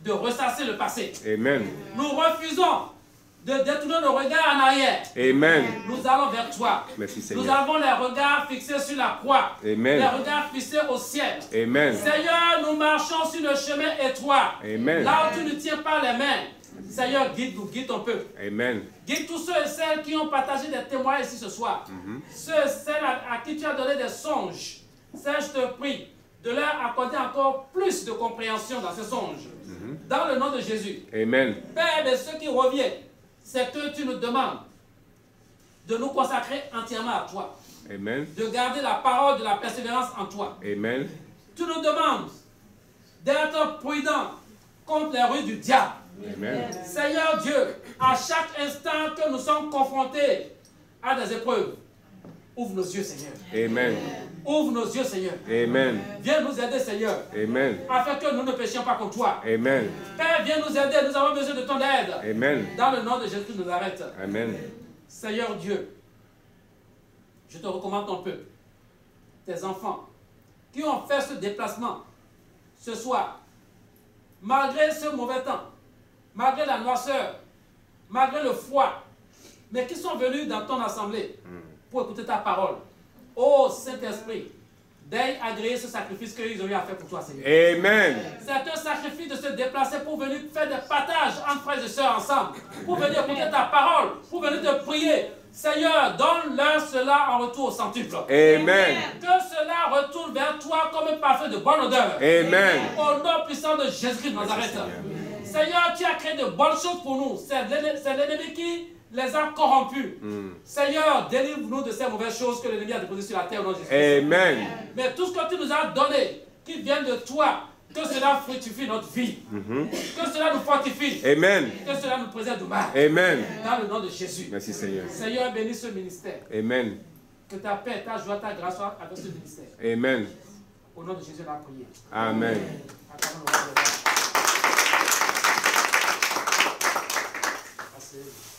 Speaker 1: de ressasser le passé.
Speaker 2: Amen.
Speaker 1: Nous refusons de détourner nos regards en arrière.
Speaker 2: Amen.
Speaker 1: Nous allons vers toi.
Speaker 2: Merci,
Speaker 1: Nous
Speaker 2: Seigneur.
Speaker 1: avons les regards fixés sur la croix.
Speaker 2: Amen.
Speaker 1: Les regards fixés au ciel.
Speaker 2: Amen.
Speaker 1: Seigneur, nous marchons sur le chemin étroit.
Speaker 2: Amen.
Speaker 1: Là où tu ne tiens pas les mains. Seigneur, guide-nous, guide ton peuple.
Speaker 2: Amen.
Speaker 1: Guide tous ceux et celles qui ont partagé des témoins ici ce soir. Ceux et celles à qui tu as donné des songes. Seigneur, je te prie de leur accorder encore plus de compréhension dans ces songes. Dans le nom de Jésus.
Speaker 2: Amen.
Speaker 1: Père, de ceux qui reviennent, c'est que tu nous demandes de nous consacrer entièrement à toi.
Speaker 2: Amen.
Speaker 1: De garder la parole de la persévérance en toi.
Speaker 2: Amen.
Speaker 1: Tu nous demandes d'être prudent contre les ruses du diable.
Speaker 2: Amen.
Speaker 1: Seigneur Dieu, à chaque instant que nous sommes confrontés à des épreuves, ouvre nos yeux, Seigneur.
Speaker 2: Amen.
Speaker 1: Ouvre nos yeux, Seigneur.
Speaker 2: Amen.
Speaker 1: Viens nous aider, Seigneur,
Speaker 2: Amen.
Speaker 1: afin que nous ne péchions pas contre toi.
Speaker 2: Amen.
Speaker 1: Père, viens nous aider, nous avons besoin de ton aide.
Speaker 2: Amen.
Speaker 1: Dans le nom de Jésus de Nazareth.
Speaker 2: Amen.
Speaker 1: Seigneur Dieu, je te recommande ton peuple, tes enfants, qui ont fait ce déplacement ce soir, malgré ce mauvais temps, malgré la noirceur, malgré le froid, mais qui sont venus dans ton assemblée pour écouter ta parole. Ô Saint-Esprit, daigne agréer ce sacrifice qu'ils ont eu à faire pour toi, Seigneur.
Speaker 2: Amen.
Speaker 1: C'est un sacrifice de se déplacer pour venir faire des partages entre frères et sœurs ensemble, pour venir écouter ta parole, pour venir te prier. Seigneur, donne-leur cela en retour au centuple.
Speaker 2: Amen.
Speaker 1: Que cela retourne vers toi comme un parfum de bonne odeur.
Speaker 2: Amen.
Speaker 1: Au nom puissant de Jésus-Christ de Nazareth. Seigneur, tu as créé de bonnes choses pour nous. C'est l'ennemi qui les a corrompus. Seigneur, délivre-nous de ces mauvaises choses que l'ennemi a déposées sur la terre au nom de Jésus.
Speaker 2: Amen.
Speaker 1: Mais tout ce que tu nous as donné, qui vient de toi, que cela fructifie notre vie. Que cela nous fortifie.
Speaker 2: Amen.
Speaker 1: Que cela nous préserve du mal.
Speaker 2: Amen.
Speaker 1: Dans le nom de Jésus.
Speaker 2: Merci, Seigneur.
Speaker 1: Seigneur, bénis ce ministère.
Speaker 2: Amen.
Speaker 1: Que ta paix, ta joie, ta grâce soient avec ce ministère.
Speaker 2: Amen.
Speaker 1: Au nom de Jésus, la prière.
Speaker 2: Amen.
Speaker 1: Acclamons le roi des rois. Asseyez-vous.